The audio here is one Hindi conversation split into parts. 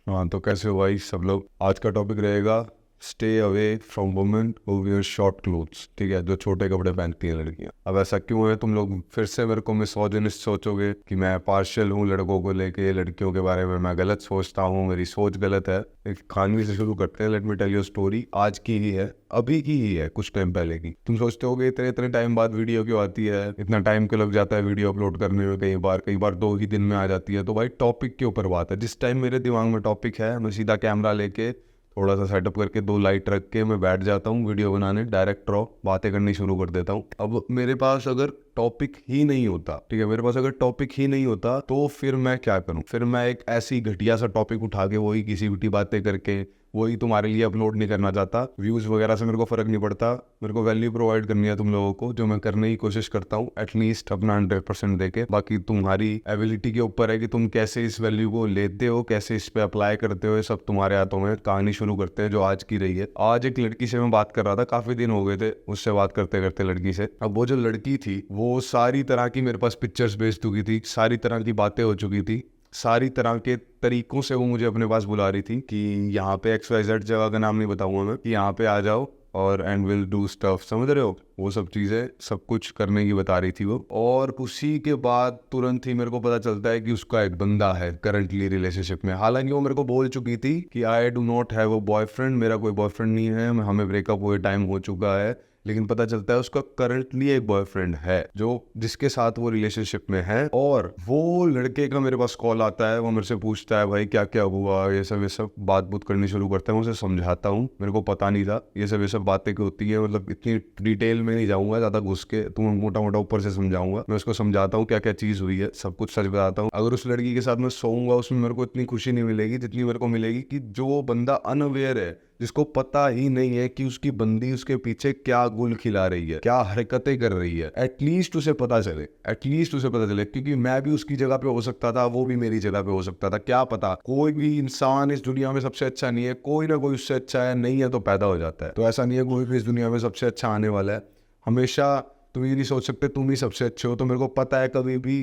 हाँ, तो कैसे हो भाई सब लोग। आज का टॉपिक रहेगा stay away from women who wear short clothes. ठीक है, जो छोटे कपड़े पहनती हैं लड़कियां। अब ऐसा क्यों है, तुम लोग फिर से मेरे को मिसोजिनिस्ट सोचोगे कि मैं पार्शियल हूँ लड़कों को लेके, लड़कियों के बारे में मैं गलत सोचता हूँ, मेरी सोच गलत है। एक कहानी से शुरू करते हैं। Let me tell you story. आज की ही है, अभी की ही है, कुछ टाइम पहले की। तुम सोचते होगे इतने इतने टाइम बाद वीडियो क्यों आती है, इतना टाइम क्यों लग जाता है वीडियो अपलोड करने में। कई बार 2 ही दिन में आ जाती है। तो भाई टॉपिक के ऊपर बात है। जिस टाइम मेरे दिमाग में टॉपिक है, मैं सीधा कैमरा लेके थोड़ा सा सेटअप करके 2 लाइट रख के मैं बैठ जाता हूँ वीडियो बनाने, डायरेक्ट रॉ बातें करनी शुरू कर देता हूँ। अब मेरे पास अगर टॉपिक ही नहीं होता, ठीक है, मेरे पास अगर टॉपिक ही नहीं होता तो फिर मैं क्या करूँ। फिर मैं एक ऐसी घटिया सा टॉपिक उठा के वही घिसी पिटी बातें करके वही तुम्हारे लिए अपलोड नहीं करना चाहता। व्यूज वगैरह से मेरे को फर्क नहीं पड़ता। मेरे को वैल्यू प्रोवाइड करनी है तुम लोगों को, जो मैं करने की कोशिश करता हूँ एटलीस्ट अपना 100% देके। बाकी तुम्हारी एबिलिटी के ऊपर है कि तुम कैसे इस वैल्यू को लेते हो, कैसे इस पे अप्लाई करते हो, ये सब तुम्हारे हाथों में। कहानी शुरू करते हैं जो आज की रही है। आज एक लड़की से मैं बात कर रहा था, काफी दिन हो गए थे उससे बात करते करते लड़की से। अब वो जो लड़की थी वो सारी तरह की मेरे पास पिक्चर्स भेज चुकी थी, सारी तरह की बातें हो चुकी थी, सारी तरह के तरीकों से वो मुझे अपने पास बुला रही थी कि यहाँ पे XYZ जगह का नाम नहीं बताऊंगा मैं, कि यहाँ पे आ जाओ और एंड विल डू स्टफ, समझ रहे हो। वो सब चीज़ें सब कुछ करने की बता रही थी वो। और उसी के बाद तुरंत ही मेरे को पता चलता है कि उसका एक बंदा है करंटली रिलेशनशिप में। हालांकि वो मेरे को बोल चुकी थी कि I do not have a boyfriend, मेरा कोई बॉयफ्रेंड नहीं है, हमें ब्रेकअप हुए टाइम हो चुका है। लेकिन पता चलता है उसका करंटली एक बॉयफ्रेंड है जो जिसके साथ वो रिलेशनशिप में है। और वो लड़के का मेरे पास कॉल आता है, वो मेरे से पूछता है भाई क्या क्या हुआ, ये सब बात बुत करनी शुरू करता है। मैं उसे समझाता हूँ, मेरे को पता नहीं था ये सब बातें क्यों होती है। मतलब इतनी डिटेल में नहीं जाऊंगा ज्यादा घुस के, तुम्हें मोटा मोटा ऊपर से समझाऊंगा। मैं उसको समझाता हूँ क्या क्या चीज हुई है, सब कुछ सच बताता हूँ। अगर उस लड़की के साथ मैं सोऊंगा उसमें मेरे को इतनी खुशी नहीं मिलेगी जितनी मेरे को मिलेगी कि जो बंदा अनअवेयर है, जिसको पता ही नहीं है कि उसकी बंदी उसके पीछे क्या गुल खिला रही है, क्या हरकतें कर रही है, एटलीस्ट उसे पता चले, एटलीस्ट उसे पता चले। क्योंकि मैं भी उसकी जगह पे हो सकता था, वो भी मेरी जगह पे हो सकता था, क्या पता। कोई भी इंसान इस दुनिया में सबसे अच्छा नहीं है, कोई ना कोई उससे अच्छा है, नहीं है तो पैदा हो जाता है। तो ऐसा नहीं है कोई भी इस दुनिया में सबसे अच्छा आने वाला है। हमेशा तुम ये नहीं सोच सकते तुम ही सबसे अच्छे हो। तो मेरे को पता है कभी भी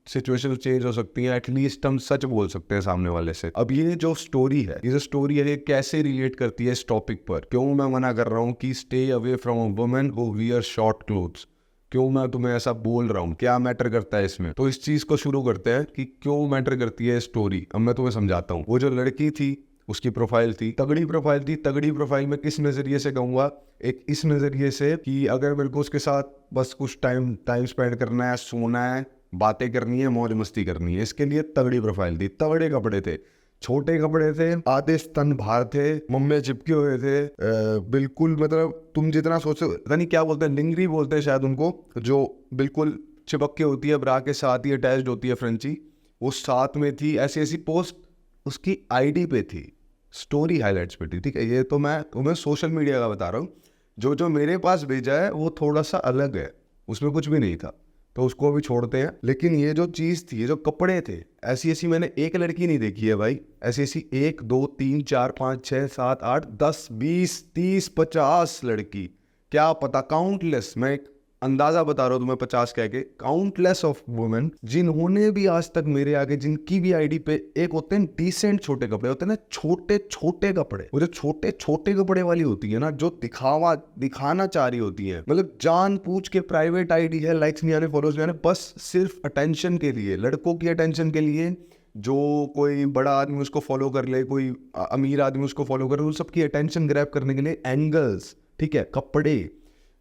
सिचुएशन चेंज हो सकती है, एटलीस्ट हम सच बोल सकते हैं सामने वाले से। अब ये जो स्टोरी है, ये जो स्टोरी है, ये कैसे रिलेट करती है इस टॉपिक पर। क्यों मैं मना कर रहा हूँ कि stay away from a women who wear short clothes, क्यों मैं तुम्हें ऐसा बोल रहा हूँ, क्या मैटर करता है इसमें। तो इस चीज को शुरू करते हैं कि क्यों मैटर करती है स्टोरी। अब मैं तुम्हें समझाता हूँ। वो जो लड़की थी उसकी प्रोफाइल थी, तगड़ी प्रोफाइल थी। तगड़ी प्रोफाइल में किस नजरिए से कहूंगा, एक इस नजरिए से कि अगर मेरे को उसके साथ बस कुछ टाइम टाइम स्पेंड करना है, सोना है, बातें करनी है, मौज मस्ती करनी है, इसके लिए तगड़ी प्रोफाइल थी। तगड़े कपड़े थे, छोटे कपड़े थे, आधे स्तन बाहर थे, मम्मे चिपके हुए थे, बिल्कुल मतलब तुम जितना सोचो, पता नहीं क्या बोलते हैं, लिंगरी बोलते हैं शायद उनको, जो बिल्कुल चिपक के होती है, ब्रा के साथ ही अटैच्ड होती है फ्रेंची, वो साथ में थी। ऐसी ऐसी पोस्ट उसकी आईडी पे थी, स्टोरी हाईलाइट्स पे थी। ठीक है, ये तो मैं तुम्हें सोशल मीडिया का बता रहा हूँ। जो जो मेरे पास भेजा है वो थोड़ा सा अलग है, उसमें कुछ भी नहीं था, तो उसको भी छोड़ते हैं। लेकिन ये जो चीज़ थी, ये जो कपड़े थे, ऐसी ऐसी मैंने एक लड़की नहीं देखी है भाई। ऐसी ऐसी 1 2 3 4 5 6 7 8 10 20 30 50 लड़की, क्या पता, काउंटलेस। मैं एक अंदाजा बता रहा हूँ तुम्हें, 50 कह के, काउंटलेस ऑफ वुमेन जिन्होंने भी आज तक मेरे आगे, जिनकी भी आईडी पे एक होते हैं डिसेंट छोटे कपड़े, होते हैं ना छोटे छोटे कपड़े, वो जो छोटे छोटे कपड़े वाली होती है ना, जो दिखाना चाह रही होती है, मतलब जान पूछ के प्राइवेट आईडी है, लाइक्स नहीं आने, फॉलोअर्स नहीं आने, बस सिर्फ अटेंशन के लिए, लड़कों की अटेंशन के लिए। जो कोई बड़ा आदमी उसको फॉलो कर ले, कोई अमीर आदमी उसको फॉलो करे, उन सबकी अटेंशन ग्रैब करने के लिए एंगल्स, ठीक है, कपड़े,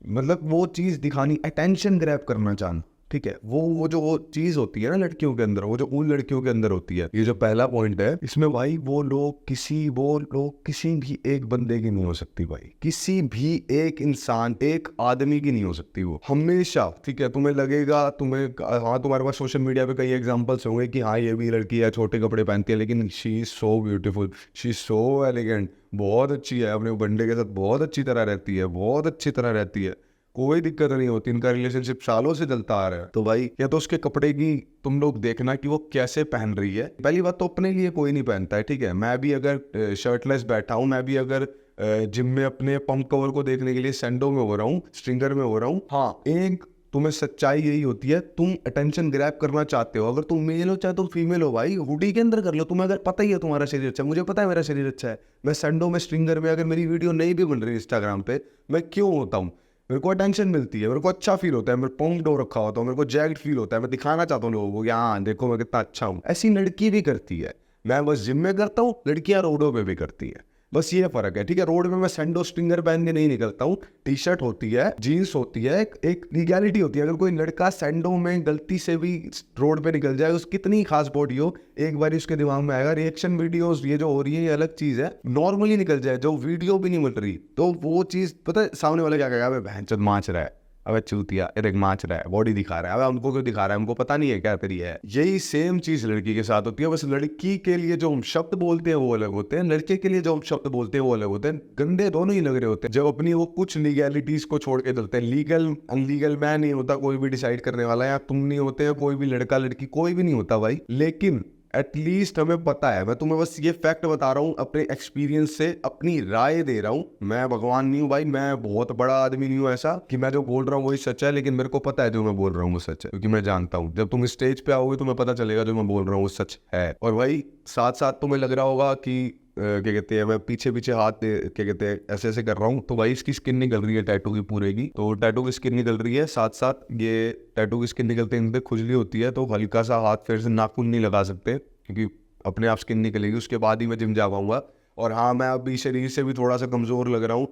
मतलब वो चीज दिखानी, अटेंशन ग्रैब करना चाहना। ठीक है, वो जो वो चीज होती है ना लड़कियों के अंदर, वो जो उन लड़कियों के अंदर होती है। ये जो पहला पॉइंट है इसमें भाई, वो लोग किसी भी एक बंदे की नहीं हो सकती भाई, किसी भी एक इंसान, एक आदमी की नहीं हो सकती। वो हमेशा, ठीक है, तुम्हें लगेगा, हाँ तुम्हारे पास सोशल मीडिया पे कई एग्जांपल्स होंगे कि हाँ ये भी लड़की है, छोटे कपड़े पहनती है, लेकिन she is so beautiful, she is so elegant, बहुत अच्छी है, अपने बंदे के साथ बहुत अच्छी तरह रहती है, बहुत अच्छी तरह रहती है, कोई दिक्कत नहीं होती, इनका रिलेशनशिप सालों से चलता आ रहा है। तो भाई या तो उसके कपड़े की तुम लोग देखना कि वो कैसे पहन रही है। पहली बात तो अपने लिए कोई नहीं पहनता है, ठीक है। मैं भी अगर शर्टलेस बैठा हूँ, मैं भी अगर जिम में अपने पंप कवर को देखने के लिए सैंडो में हो रहा हूँ, स्ट्रिंगर में हो रहा हूँ, हाँ एक तुम्हें सच्चाई यही होती है, तुम अटेंशन ग्रैब करना चाहते हो, अगर तुम मेल हो चाहे तुम फीमेल हो भाई, हुडी के अंदर कर लो। तुम्हें अगर पता ही है तुम्हारा शरीर अच्छा है, मुझे पता है मेरा शरीर अच्छा है, मैं संडो में स्ट्रिंगर में अगर मेरी वीडियो नहीं भी बन रही इंस्टाग्राम पे, मैं क्यों होता हूँ, मेरे को अटेंशन मिलती है, मेरे को अच्छा फील होता है, मेरे पोंग डो रखा होता हूँ, मेरे को जैक्ड फील होता है, मैं दिखाना चाहता हूँ लोगों को, हाँ देखो मैं कितना अच्छा हूँ। ऐसी लड़की भी करती है, मैं बस जिम में करता हूँ, लड़कियां रोडों पे भी करती है, बस ये फर्क है। ठीक है, रोड में मैं सैंडो स्ट्रिंगर पहन के नहीं निकलता हूँ, टी शर्ट होती है, जीन्स होती है, एक लीगैलिटी होती है। अगर कोई लड़का सैंडो में गलती से भी रोड पे निकल जाए, उसकी कितनी खास बॉडी हो, एक बार उसके दिमाग में आएगा रिएक्शन वीडियोस ये जो हो रही है ये अलग चीज है, नॉर्मली निकल जाए जो वीडियो भी नहीं बन रही, तो वो चीज पता है सामने वाले क्या कहेगा, अबे बहनचोद माच रहा है, अबे चूतिया एक माच रहा है, बॉडी दिखा रहा है, अबे हमको क्यों दिखा रहा है, हमको पता नहीं है क्या करी है। यही सेम चीज लड़की के साथ होती है, बस लड़की के लिए जो हम शब्द बोलते हैं वो अलग होते हैं, लड़के के लिए जो हम शब्द बोलते हैं वो अलग होते हैं, गंदे दोनों ही लग रहे होते हैं। जब अपनी वो कुछ लीगैलिटीज को छोड़ के चलते हैं, लीगल अनलीगल मैं नहीं होता कोई भी डिसाइड करने वाला, या तुम नहीं होते हैं, कोई भी लड़का लड़की कोई भी नहीं होता भाई, लेकिन एटलीस्ट हमें पता है। मैं तुम्हें बस ये फैक्ट बता रहा हूँ, अपने एक्सपीरियंस से अपनी राय दे रहा हूँ, मैं भगवान नहीं हूँ भाई, मैं बहुत बड़ा आदमी नहीं हूँ ऐसा कि मैं जो बोल रहा हूँ वही सच है, लेकिन मेरे को पता है जो मैं बोल रहा हूँ वो सच है, क्योंकि मैं जानता हूँ जब तुम स्टेज पे आओगे तुम्हें पता चलेगा जो मैं बोल रहा हूँ वो सच है। और भाई साथ साथ तुम्हें लग रहा होगा कि क्या कहते हैं मैं पीछे पीछे हाथ क्या कहते हैं ऐसे ऐसे कर रहा हूँ, तो भाई इसकी स्किन निकल रही है टैटू की पूरे की, तो टैटू की स्किन निकल रही है, साथ साथ ये टैटू की स्किन निकलते इन पे खुजली होती है, तो हल्का सा हाथ फिर से नाखून नहीं लगा सकते क्योंकि अपने आप स्किन निकलेगी, उसके बाद ही मैं जिम जा पाऊंगा। और हाँ मैं अभी शरीर से भी थोड़ा सा कमज़ोर लग रहा हूँ,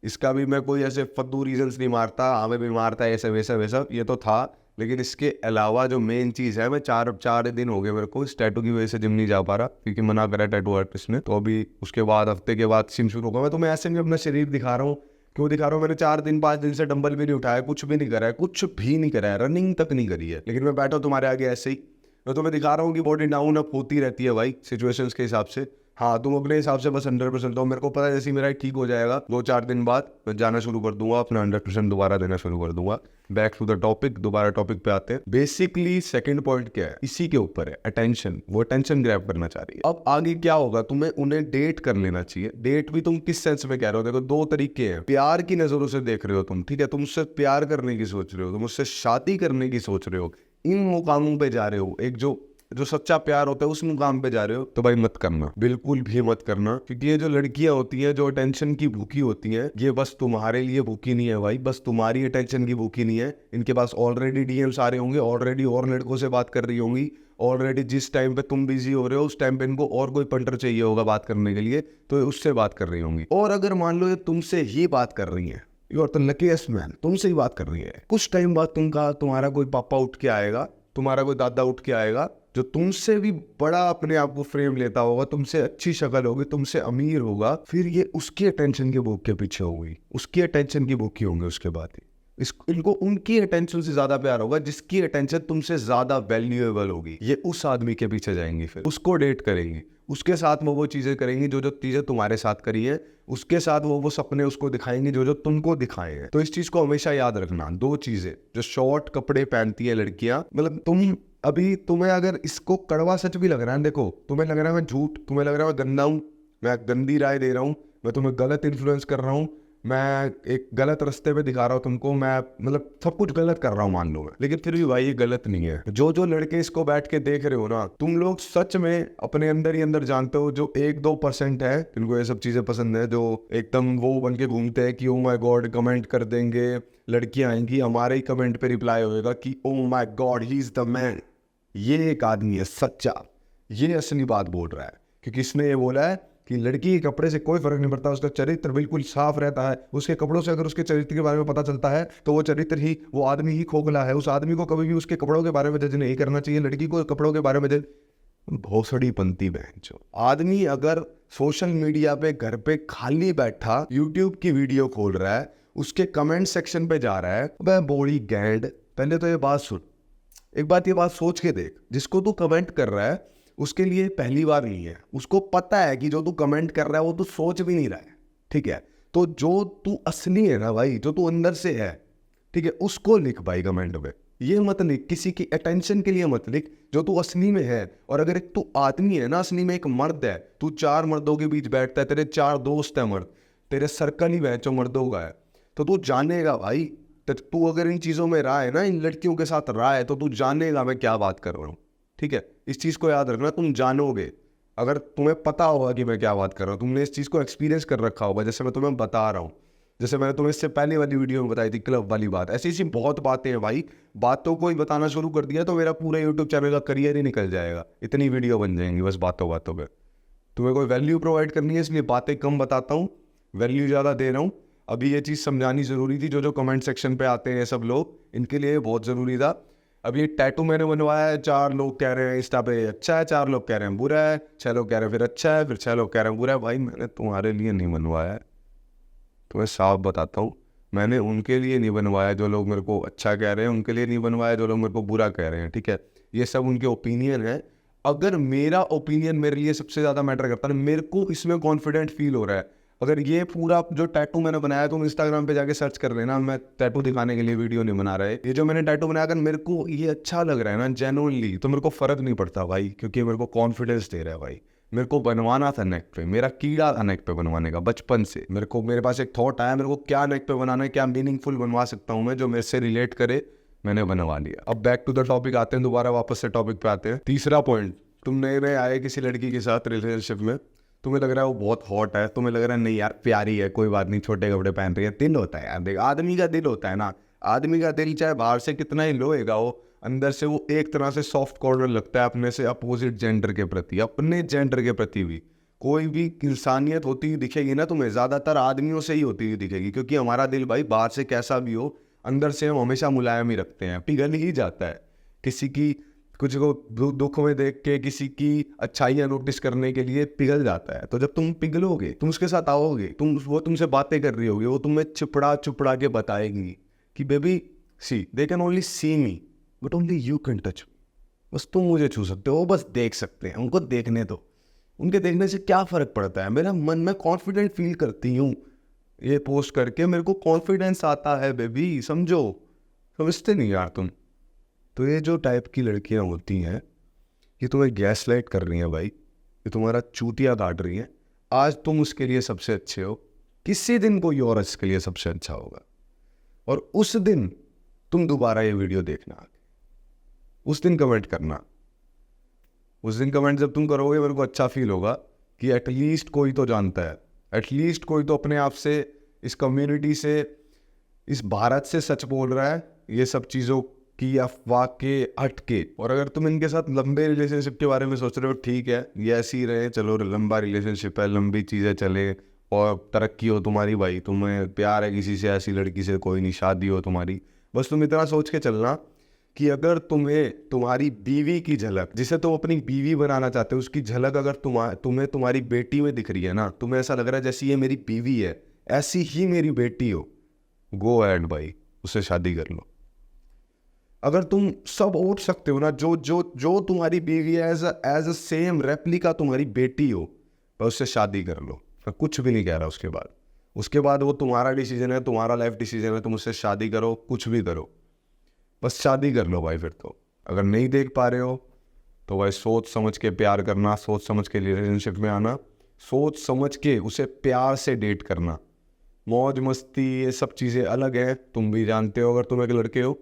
इसका भी मैं कोई ऐसे फद्दू रीजंस नहीं मारता, हाँ मैं बीमार था ऐसा वैसा वैसा, ये तो था, लेकिन इसके अलावा जो मेन चीज़ है, मैं चार दिन हो गए मेरे को इस टैटू की वजह से जिम नहीं जा पा रहा, क्योंकि मना करा टैटू आर्टिस्ट ने, तो अभी उसके बाद हफ्ते के बाद जिम शुरू होगा। मैं तुम्हें ऐसे में अपना शरीर दिखा रहा हूँ, क्यों दिखा रहा हूँ, मैंने 4 दिन 5 दिन से डंबल भी नहीं उठाया, कुछ भी नहीं करा है, कुछ भी नहीं करा है, रनिंग तक नहीं करी है, लेकिन मैं बैठा हूँ तुम्हारे आगे ऐसे ही, मैं तुम्हें दिखा रहा हूँ कि बॉडी डाउन अप होती रहती है भाई सिचुएशंस के हिसाब से। हाँ तुम अपने हिसाब से बस 100% दो, मेरे को पता है जैसे मेरा ठीक हो जाएगा 2-4 दिन बाद मैं जाना शुरू कर दूंगा, अपना 100% दोबारा देना शुरू कर दूंगा। बैक टू द टॉपिक, दोबारा टॉपिक पे आते हैं। बेसिकली सेकंड पॉइंट क्या है, इसी के ऊपर है, अटेंशन, वो अटेंशन ग्रैब करना चाह रही है। अब आगे क्या होगा, तुम्हें उन्हें डेट कर लेना चाहिए। डेट भी तुम किस सेंस में कह रहे हो, देखो 2 तरीके हैं, प्यार की नजरों से देख रहे हो तुम, ठीक है, तुम उससे प्यार करने की सोच रहे हो, तुम उससे शादी करने की सोच रहे हो, इन मुकामों पे जा रहे हो, एक जो सच्चा प्यार होता है उस मुकाम पे जा रहे हो, तो भाई मत करना, बिल्कुल भी मत करना, क्योंकि ये जो लड़कियां होती हैं जो अटेंशन की भूखी होती हैं, ये बस तुम्हारे लिए भूखी नहीं है भाई, बस तुम्हारी अटेंशन की भूखी नहीं है, इनके पास ऑलरेडी डीएम्स आ रहे होंगे, ऑलरेडी और लड़कों से बात कर रही होंगी, ऑलरेडी जिस टाइम पे तुम बिजी हो रहे हो उस टाइम पे इनको और कोई पंटर चाहिए होगा बात करने के लिए, तो उससे बात कर रही होंगी। और अगर मान लो ये तुमसे ही बात कर रही है, you are the luckiest man, तुमसे ही बात कर रही है, कुछ टाइम बाद तुम्हारा कोई पापा उठ के आएगा, तुम्हारा कोई दादा उठ के आएगा जो तुमसे भी बड़ा अपने आप को फ्रेम लेता होगा, तुमसे अच्छी शक्ल होगी, तुमसे अमीर होगा, फिर ये उसकी अटेंशन के भूख के पीछे होगी, उसकी अटेंशन की भूखी होंगे, उसके बाद ही इनको उनकी अटेंशन से ज्यादा प्यार होगा, जिसकी अटेंशन तुमसे ज्यादा वैल्यूएबल होगी, ये उस आदमी के पीछे जाएंगी, फिर उसको डेट करेंगी, उसके साथ वो चीजें करेंगी जो चीजें तुम्हारे साथ करी है, उसके साथ वो सपने उसको दिखाएंगे जो तुमको दिखाए हैं। तो इस चीज को हमेशा याद रखना, 2 चीजें, जो शॉर्ट कपड़े पहनती है लड़कियां, मतलब तुम्हें अगर इसको कड़वा सच भी लग रहा है, देखो तुम्हें लग रहा है मैं झूठ, तुम्हें लग रहा है मैं गंदा हूँ, मैं गंदी राय दे रहा हूँ, मैं तुम्हें गलत इन्फ्लुएंस कर रहा हूँ, मैं एक गलत रास्ते पे दिखा रहा हूँ तुमको, मैं मतलब सब कुछ गलत कर रहा हूँ मान लो मैं, लेकिन फिर भी भाई ये गलत नहीं है। जो लड़के इसको बैठ के देख रहे हो ना, तुम लोग सच में अपने अंदर ही अंदर जानते हो, जो 1-2% है जिनको ये सब चीजें पसंद है, जो एकदम वो बन के घूमते हैं कि ओ माय गॉड कमेंट कर देंगे, लड़कियां आएंगी हमारे ही कमेंट पे रिप्लाई होएगा कि oh my God he is the man, ये एक आदमी है सच्चा, ये असली बात बोल रहा है, क्योंकि इसने ये बोला है कि लड़की के कपड़े से कोई फर्क नहीं पड़ता, उसका चरित्र बिल्कुल साफ रहता है, उसके कपड़ों से अगर उसके चरित्र के बारे में पता चलता है तो वो चरित्र ही, वो आदमी ही खोखला है, उस आदमी को कभी भी उसके कपड़ों के बारे में जज नहीं करना चाहिए, लड़की को कपड़ों के बारे में जज, भोसड़ी पंती बहन जो आदमी अगर सोशल मीडिया पे घर पे खाली बैठा यूट्यूब की वीडियो खोल रहा है, उसके कमेंट सेक्शन पे जा रहा है, वह बोली गैंड, पहले तो ये बात सुन, एक बात ये बात सोच के देख, जिसको तू कमेंट कर रहा है उसके लिए पहली बार नहीं है, उसको पता है कि जो तू कमेंट कर रहा है वो तू सोच भी नहीं रहा है, ठीक है, तो जो तू असली है ना भाई, जो तू अंदर से है, ठीक है, उसको लिख भाई कमेंट में, ये मत लिख किसी की अटेंशन के लिए मत लिख, जो तू असली में है। और अगर एक तू आदमी है ना, असली में एक मर्द है, तू 4 मर्दों के बीच बैठता है, तेरे 4 दोस्त है मर्द, तेरे सर्कल ही बहचो मर्दों का है, तो तू जानेगा भाई तो तू अगर इन चीज़ों में रहा है ना, इन लड़कियों के साथ रहा है, तो तू जानेगा मैं क्या बात कर रहा हूँ। ठीक है, इस चीज़ को याद रखना, तुम जानोगे। अगर तुम्हें पता होगा कि मैं क्या बात कर रहा हूँ, तुमने इस चीज़ को एक्सपीरियंस कर रखा होगा, जैसे मैं तुम्हें बता रहा हूँ, जैसे मैंने तुम्हें इससे पहले वाली वीडियो में बताई थी क्लब वाली बात। ऐसी ऐसी बहुत बातें हैं भाई, बातों को ही बताना शुरू कर दिया तो मेरा पूरा यूट्यूब चैनल का करियर ही निकल जाएगा। इतनी वीडियो बन जाएंगी बस बातों बातों पे। तुम्हें कोई वैल्यू प्रोवाइड करनी है, इसलिए बातें कम बताता हूँ, वैल्यू ज़्यादा दे रहा हूँ। अभी ये चीज़ समझानी ज़रूरी थी, जो कमेंट सेक्शन पे आते हैं सब लोग, इनके लिए बहुत ज़रूरी था। अब ये टैटू मैंने बनवाया है, 4 लोग कह रहे हैं इंस्टा पे अच्छा है, 4 लोग कह रहे हैं बुरा है, 6 लोग कह रहे हैं फिर अच्छा है, फिर 6 लोग कह रहे हैं बुरा है। भाई मैंने तुम्हारे लिए नहीं बनवाया है, तुम्हें साफ बताता हूँ, मैंने उनके लिए नहीं बनवाया जो लोग मेरे को अच्छा कह रहे हैं, उनके लिए नहीं बनवाया जो लोग मेरे को बुरा कह रहे हैं। ठीक है, ये सब उनके ओपिनियन है। अगर मेरा ओपिनियन मेरे लिए सबसे ज़्यादा मैटर करता है, मेरे को इसमें कॉन्फिडेंट फील हो रहा है। अगर ये पूरा जो टैटू मैंने बनाया, तुम इंस्टाग्राम पे जाके सर्च कर लेना, मैं टैटू दिखाने के लिए वीडियो नहीं बना रहा है। ये जो मैंने टैटू बनाया, अगर मेरे को ये अच्छा लग रहा है ना जेन्युइनली, तो मेरे को फ़र्क नहीं पड़ता भाई, क्योंकि मेरे को कॉन्फिडेंस दे रहा है भाई। मेरे को बनवाना था नेक पे, मेरा कीड़ा था नेक पे बनवाने का बचपन से। मेरे पास एक थॉट आया, मेरे को क्या नेक पे बनाना है, क्या मीनिंगफुल बनवा सकता हूँ मैं जो मेरे से रिलेट करे, मैंने बनवा लिया। अब बैक टू द टॉपिक आते हैं, दोबारा वापस से टॉपिक पे आते हैं। तीसरा पॉइंट, तुम नए नए आए किसी लड़की के साथ रिलेशनशिप में, तुम्हें लग रहा है वो बहुत हॉट है, तुम्हें लग रहा है नहीं यार प्यारी है, कोई बात नहीं, छोटे कपड़े पहन रही है। दिल होता है यार, देख आदमी का दिल होता है ना, आदमी का दिल चाहे बाहर से कितना ही लोएगा, वो अंदर से वो एक तरह से सॉफ्ट कॉर्नर लगता है अपने से अपोजिट जेंडर के प्रति, अपने जेंडर के प्रति भी। कोई भी इंसानियत होती हुई दिखेगी ना तुम्हें, ज़्यादातर आदमियों से ही होती हुई दिखेगी, क्योंकि हमारा दिल भाई बाहर से कैसा भी हो, अंदर से हम हमेशा मुलायम ही रखते हैं, पिघल ही जाता है। किसी की कुछ को दुख में देख के किसी की अच्छाइयाँ नोटिस करने के लिए पिघल जाता है। तो जब तुम पिघलोगे, तुम उसके साथ आओगे, वो तुमसे बातें कर रही होगी, वो तुम्हें चुपड़ा चुपड़ा के बताएगी कि baby see they can only see me but only you can touch me. बस तुम मुझे छू सकते हो, बस देख सकते हैं, उनको देखने दो, उनके देखने से क्या फ़र्क पड़ता है, मेरा मन में कॉन्फिडेंट फील करती हूँ ये पोस्ट करके, मेरे को कॉन्फिडेंस आता है बेबी, समझो। समझते नहीं यार तुम। तो ये जो टाइप की लड़कियां होती हैं, ये तुम्हें गैस लाइट कर रही हैं भाई, ये तुम्हारा चूतिया काट रही हैं। आज तुम उसके लिए सबसे अच्छे हो, किसी दिन कोई और इसके लिए सबसे अच्छा होगा, और उस दिन तुम दोबारा ये वीडियो देखना, उस दिन कमेंट करना। उस दिन कमेंट जब तुम करोगे, मेरे को अच्छा फील होगा कि एटलीस्ट कोई तो जानता है, एटलीस्ट कोई तो अपने आप से, इस कम्युनिटी से, इस भारत से सच बोल रहा है, ये सब चीज़ों की अफवाह के हट के। और अगर तुम इनके साथ लंबे रिलेशनशिप के बारे में सोच रहे हो, ठीक है ये ऐसे ही रहे, चलो लंबा रिलेशनशिप है, लंबी चीज़ें चले और तरक्की हो तुम्हारी भाई, तुम्हें प्यार है किसी से, ऐसी लड़की से, कोई नहीं, शादी हो तुम्हारी, बस तुम इतना सोच के चलना कि अगर तुम्हें तुम्हारी बीवी की झलक, जिसे तुम अपनी बीवी बनाना चाहते हो, उसकी झलक अगर तुम्हें तुम्हारी बेटी में दिख रही है ना, तुम्हें ऐसा लग रहा है जैसे ये मेरी बीवी है, ऐसी ही मेरी बेटी हो, गो एहेड भाई, उससे शादी कर लो। अगर तुम सब ओट सकते हो ना, जो जो जो तुम्हारी बीवी है एज अ सेम रेप्लिका तुम्हारी बेटी हो, बस उससे शादी कर लो। मैं कुछ भी नहीं कह रहा उसके बाद वो तुम्हारा डिसीजन है, तुम्हारा लाइफ डिसीजन है, तुम उससे शादी करो, कुछ भी करो, बस शादी कर लो भाई। फिर तो अगर नहीं देख पा रहे हो तो भाई सोच समझ के प्यार करना, सोच समझ के रिलेशनशिप में आना, सोच समझ के उसे प्यार से डेट करना। मौज मस्ती ये सब चीज़ें अलग हैं, तुम भी जानते हो, अगर तुम एक लड़के हो,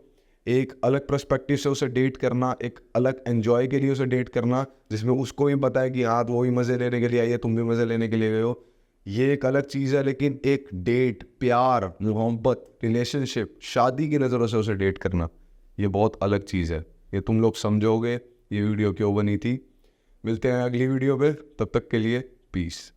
एक अलग पर्सपेक्टिव से उसे डेट करना, एक अलग एंजॉय के लिए उसे डेट करना, जिसमें उसको भी पता है कि हाँ वो भी मज़े लेने के लिए आई है, तुम भी मज़े लेने के लिए गए हो, ये एक अलग चीज़ है। लेकिन एक डेट, प्यार, मोहब्बत, रिलेशनशिप, शादी की नज़रों से उसे डेट करना, ये बहुत अलग चीज़ है। ये तुम लोग समझोगे ये वीडियो क्यों बनी थी। मिलते हैं अगली वीडियो पे, तब तक के लिए पीस।